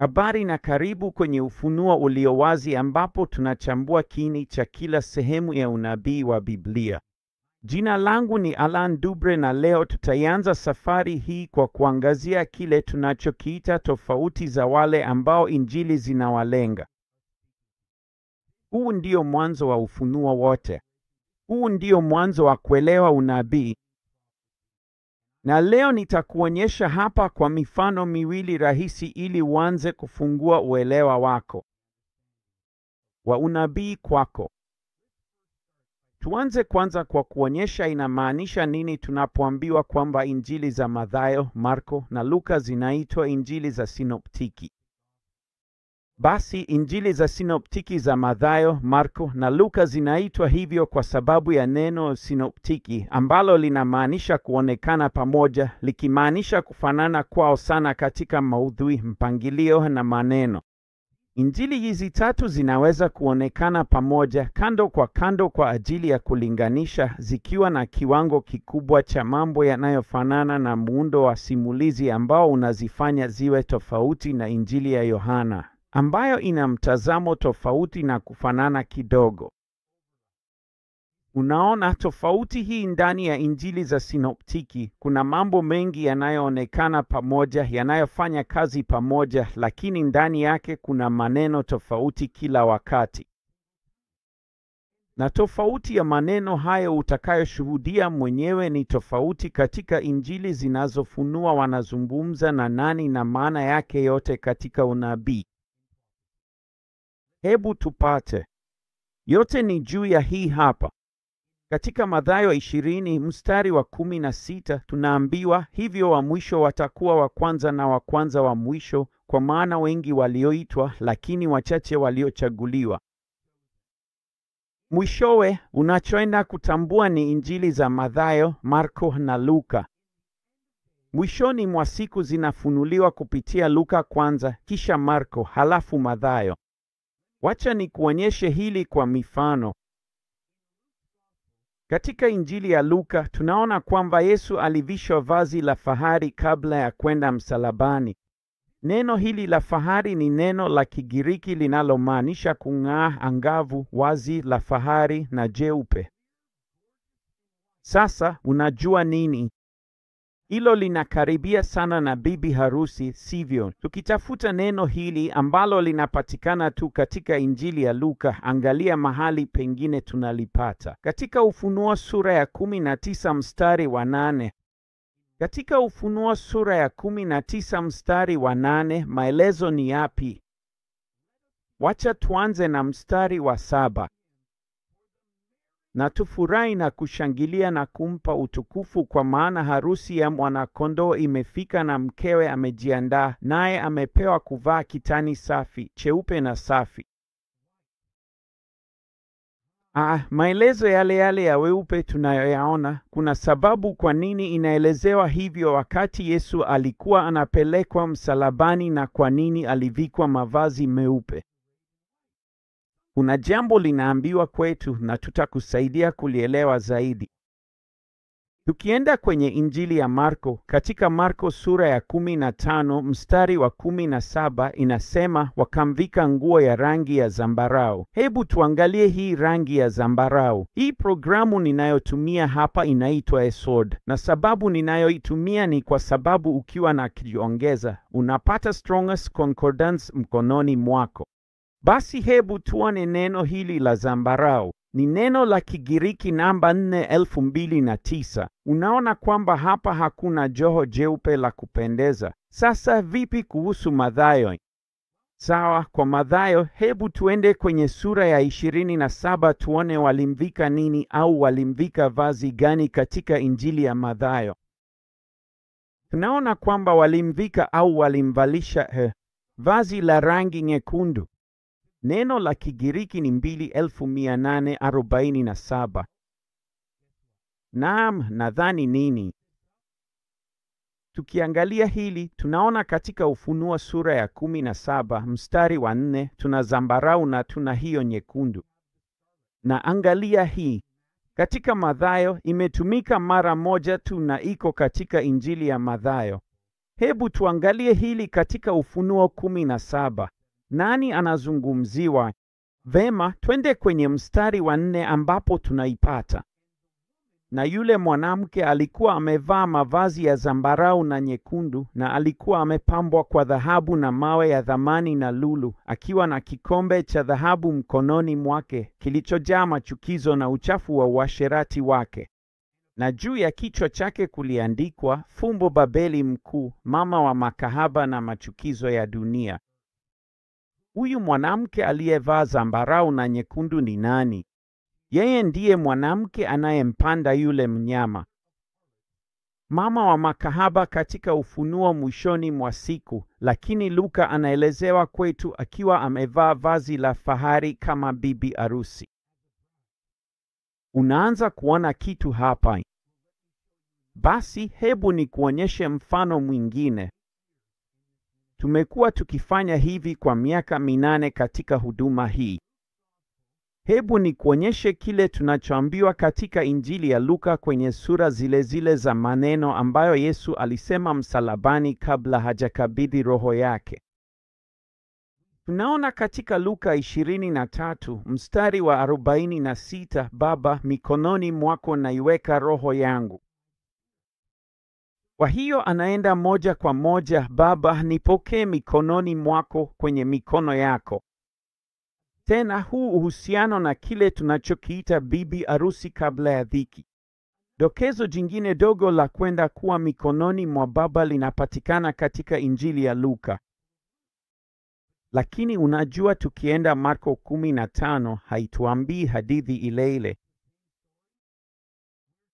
Habari na karibu kwenye Ufunuo ulio wazi ambapo tunachambua kiini cha kila sehemu ya unabii wa Biblia. Jina langu ni Alan Dubre na leo tutaanza safari hii kwa kuangazia kile tunachokiita tofauti za wale ambao Injili zinawalenga. Huu ndio mwanzo wa ufunuo wote. Huu ndio mwanzo wa kuelewa unabii. Na leo nitakuonyesha hapa kwa mifano miwili rahisi ili uanze kufungua uelewa wako wa unabii kwako. Tuanze kwanza kwa kuonyesha inamaanisha nini tunapoambiwa kwamba Injili za Mathayo, Marko na Luka zinaitwa Injili za sinoptiki. Basi Injili za sinoptiki za Mathayo, Marko na Luka zinaitwa hivyo kwa sababu ya neno sinoptiki ambalo linamaanisha kuonekana pamoja, likimaanisha kufanana kwao sana katika maudhui, mpangilio na maneno. Injili hizi tatu zinaweza kuonekana pamoja kando kwa ajili ya kulinganisha, zikiwa na kiwango kikubwa cha mambo yanayofanana na muundo wa simulizi ambao unazifanya ziwe tofauti na Injili ya Yohana, ambayo ina mtazamo tofauti na kufanana kidogo. Unaona tofauti hii ndani ya Injili za sinoptiki. Kuna mambo mengi yanayoonekana pamoja, yanayofanya kazi pamoja, lakini ndani yake kuna maneno tofauti kila wakati. Na tofauti ya maneno hayo utakayoshuhudia mwenyewe ni tofauti katika Injili zinazofunua wanazungumza na nani na maana yake yote katika unabii. Hebu tupate. Yote ni juu ya hii hapa. Katika Mathayo 20 mstari wa 16 tunaambiwa, hivyo wa mwisho watakuwa wa kwanza na wa kwanza wa mwisho, kwa maana wengi walioitwa lakini wachache waliochaguliwa. Mwishowe unachoenda kutambua ni Injili za Mathayo, Marko na Luka. Mwishoni mwa siku zinafunuliwa kupitia Luka kwanza, kisha Marko, halafu Mathayo. Wacha nikuonyeshe hili kwa mifano. Katika Injili ya Luka tunaona kwamba Yesu alivishwa vazi la fahari kabla ya kwenda msalabani. Neno hili la fahari ni neno la Kigiriki linalomaanisha kung'aa, angavu, wazi, la fahari na jeupe. Sasa unajua nini? Hilo linakaribia sana na bibi harusi, sivyo? Tukitafuta neno hili ambalo linapatikana tu katika Injili ya Luka, angalia mahali pengine tunalipata. Katika Ufunuo sura ya 19 mstari wa 8. Katika Ufunuo sura ya 19 mstari wa 8, maelezo ni yapi? Wacha tuanze na mstari wa 7. Na tufurahi na kushangilia na kumpa utukufu, kwa maana harusi ya mwana-kondoo imefika na mkewe amejiandaa, naye amepewa kuvaa kitani safi, cheupe na safi. Maelezo yale yale ya weupe tunayoyaona. Kuna sababu kwa nini inaelezewa hivyo wakati Yesu alikuwa anapelekwa msalabani na kwa nini alivikwa mavazi meupe. Kuna jambo linaambiwa kwetu na tutakusaidia kulielewa zaidi. Tukienda kwenye Injili ya Marko, katika Marko sura ya 15 mstari wa 17 inasema, wakamvika nguo ya rangi ya zambarau. Hebu tuangalie hii rangi ya zambarau. Hii programu ninayotumia hapa inaitwa eSword, na sababu ninayoitumia ni kwa sababu ukiwa na kiongeza unapata Strongest Concordance mkononi mwako. Basi hebu tuone neno hili la zambarau. Ni neno la Kigiriki namba 4009. Unaona kwamba hapa hakuna joho jeupe la kupendeza. Sasa vipi kuhusu Mathayo? Sawa, kwa Mathayo hebu tuende kwenye sura ya 27 tuone walimvika nini au walimvika vazi gani katika Injili ya Mathayo. Tunaona kwamba walimvika au walimvalisha vazi la rangi nyekundu. Neno la Kigiriki ni 2847. Naam, nadhani nini? Tukiangalia hili, tunaona katika Ufunuo sura ya 17 mstari wa 4 tuna zambarau na tuna hiyo nyekundu. Na angalia hii, katika Mathayo imetumika mara moja tu na iko katika Injili ya Mathayo. Hebu tuangalie hili katika Ufunuo 17. Nani anazungumziwa? Vema, twende kwenye mstari wa 4 ambapo tunaipata. Na yule mwanamke alikuwa amevaa mavazi ya zambarau na nyekundu, na alikuwa amepambwa kwa dhahabu na mawe ya thamani na lulu, akiwa na kikombe cha dhahabu mkononi mwake, kilichojaa machukizo na uchafu wa uasherati wake. Na juu ya kichwa chake kuliandikwa, Fumbo Babeli Mkuu, mama wa makahaba na machukizo ya dunia. Huyu mwanamke aliyevaa zambarau na nyekundu ni nani? Yeye ndiye mwanamke anayempanda yule mnyama, mama wa makahaba katika Ufunuo mwishoni mwa siku, lakini Luka anaelezewa kwetu akiwa amevaa vazi la fahari kama bibi arusi. Unaanza kuona kitu hapa? Basi hebu nikuonyeshe mfano mwingine. Tumekuwa tukifanya hivi kwa miaka 8 katika huduma hii. Hebu nikuonyeshe kile tunachoambiwa katika Injili ya Luka kwenye sura zile zile za maneno ambayo Yesu alisema msalabani kabla hajakabidhi roho yake. Tunaona katika Luka 23 mstari wa 46, Baba, mikononi mwako naiweka roho yangu. Kwa hiyo anaenda moja kwa moja, Baba, nipokee mikononi mwako, kwenye mikono yako. Tena huu uhusiano na kile tunachokiita bibi arusi kabla ya dhiki. Dokezo jingine dogo la kwenda kuwa mikononi mwa Baba linapatikana katika Injili ya Luka. Lakini unajua, tukienda Marko 15 haituambii hadithi ile ile.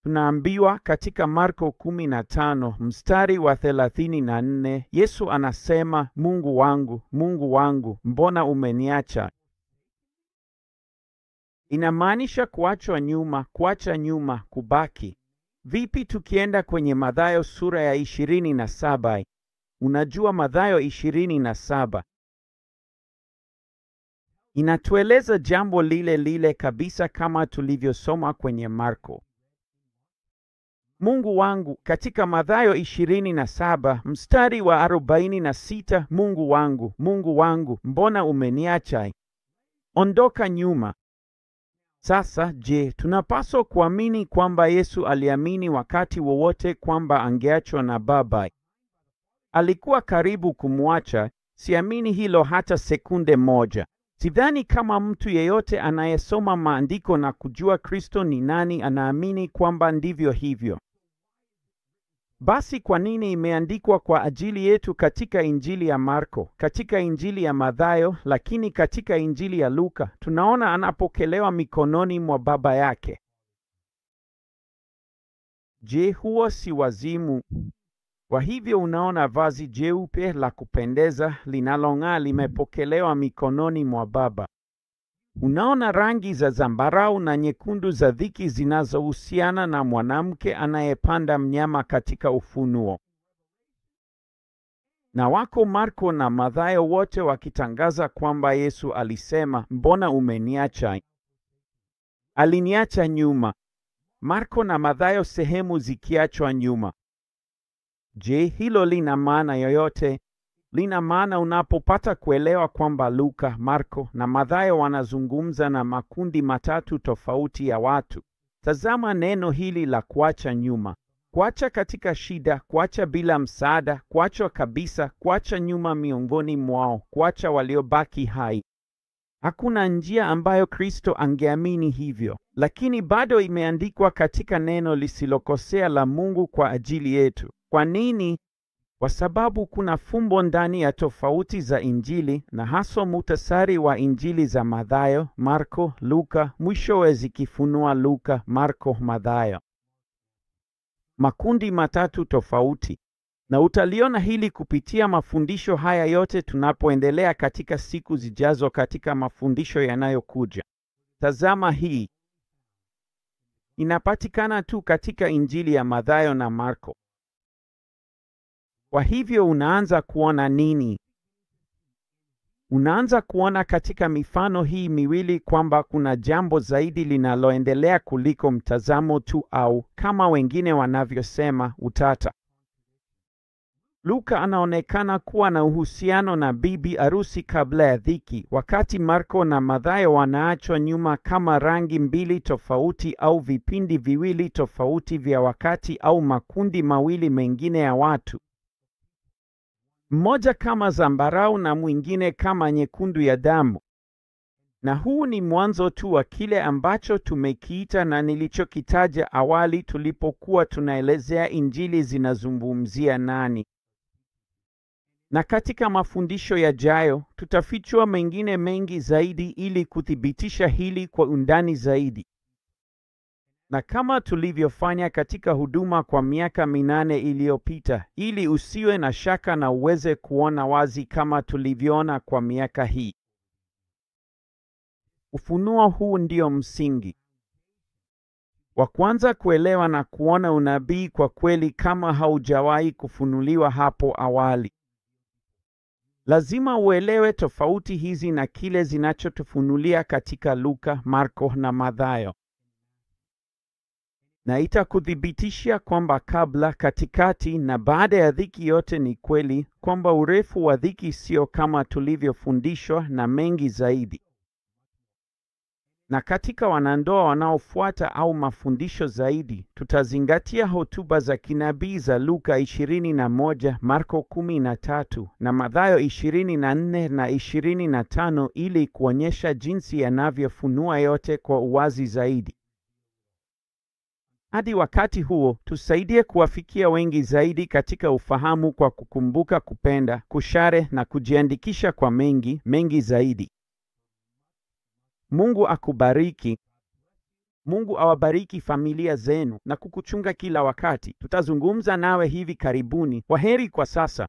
Tunaambiwa katika Marko 15 mstari wa 34, Yesu anasema, Mungu wangu, Mungu wangu, mbona umeniacha? Inamaanisha kuachwa nyuma, kuacha nyuma, kubaki. Vipi tukienda kwenye Mathayo sura ya 27? Unajua Mathayo 27 inatueleza jambo lile lile kabisa kama tulivyosoma kwenye Marko. Mungu wangu, katika Mathayo 27 mstari wa 46, Mungu wangu, Mungu wangu, mbona umeniacha? Ondoka nyuma. Sasa je, tunapaswa kuamini kwamba Yesu aliamini wakati wowote kwamba angeachwa na Baba? Alikuwa karibu kumwacha, siamini hilo hata sekunde moja. Sidhani kama mtu yeyote anayesoma maandiko na kujua Kristo ni nani anaamini kwamba ndivyo hivyo. Basi kwa nini imeandikwa kwa ajili yetu katika Injili ya Marko, katika Injili ya Mathayo, lakini katika Injili ya Luka tunaona anapokelewa mikononi mwa Baba yake? Je, huo si wazimu? Kwa hivyo unaona vazi jeupe la kupendeza linalong'aa limepokelewa mikononi mwa Baba. Unaona rangi za zambarau na nyekundu za dhiki zinazohusiana na mwanamke anayepanda mnyama katika Ufunuo. Na wako Marko na Mathayo wote wakitangaza kwamba Yesu alisema, mbona umeniacha? Aliniacha nyuma. Marko na Mathayo sehemu zikiachwa nyuma. Je, hilo lina maana yoyote? Lina maana unapopata kuelewa kwamba Luka, Marko na Mathayo wanazungumza na makundi matatu tofauti ya watu. Tazama neno hili la kuacha nyuma. Kuacha katika shida, kuacha bila msaada, kuachwa kabisa, kuacha nyuma miongoni mwao, kuacha waliobaki hai. Hakuna njia ambayo Kristo angeamini hivyo, lakini bado imeandikwa katika neno lisilokosea la Mungu kwa ajili yetu. Kwa nini? Kwa sababu kuna fumbo ndani ya tofauti za Injili, na haswa muhtasari wa Injili za Mathayo, Marko, Luka, mwishowe zikifunua Luka, Marko, Mathayo. Makundi matatu tofauti. Na utaliona hili kupitia mafundisho haya yote tunapoendelea katika siku zijazo katika mafundisho yanayokuja. Tazama hii. Inapatikana tu katika Injili ya Mathayo na Marko. Kwa hivyo unaanza kuona nini? Unaanza kuona katika mifano hii miwili kwamba kuna jambo zaidi linaloendelea kuliko mtazamo tu, au kama wengine wanavyosema, utata. Luka anaonekana kuwa na uhusiano na bibi arusi kabla ya dhiki, wakati Marko na Mathayo wanaachwa nyuma kama rangi mbili tofauti au vipindi viwili tofauti vya wakati au makundi mawili mengine ya watu, mmoja kama zambarau na mwingine kama nyekundu ya damu. Na huu ni mwanzo tu wa kile ambacho tumekiita na nilichokitaja awali tulipokuwa tunaelezea Injili zinazungumzia nani. Na katika mafundisho yajayo tutafichua mengine mengi zaidi ili kuthibitisha hili kwa undani zaidi. Na kama tulivyofanya katika huduma kwa miaka 8 iliyopita, ili usiwe na shaka na uweze kuona wazi kama tulivyoona kwa miaka hii. Ufunuo huu ndio msingi wa kwanza kuelewa na kuona unabii kwa kweli kama haujawahi kufunuliwa hapo awali. Lazima uelewe tofauti hizi na kile zinachotufunulia katika Luka, Marko na Mathayo. Na itakuthibitishia kwamba kabla, katikati na baada ya dhiki yote ni kweli, kwamba urefu wa dhiki sio kama tulivyofundishwa na mengi zaidi. Na katika wanandoa wanaofuata au mafundisho zaidi, tutazingatia hotuba za kinabii za Luka 21, Marko 13 na Mathayo 24 na 25 ili kuonyesha jinsi yanavyofunua yote kwa uwazi zaidi. Hadi wakati huo, tusaidie kuwafikia wengi zaidi katika ufahamu kwa kukumbuka kupenda, kushare na kujiandikisha kwa mengi zaidi. Mungu akubariki. Mungu awabariki familia zenu na kukuchunga kila wakati. Tutazungumza nawe hivi karibuni. Kwaheri kwa sasa.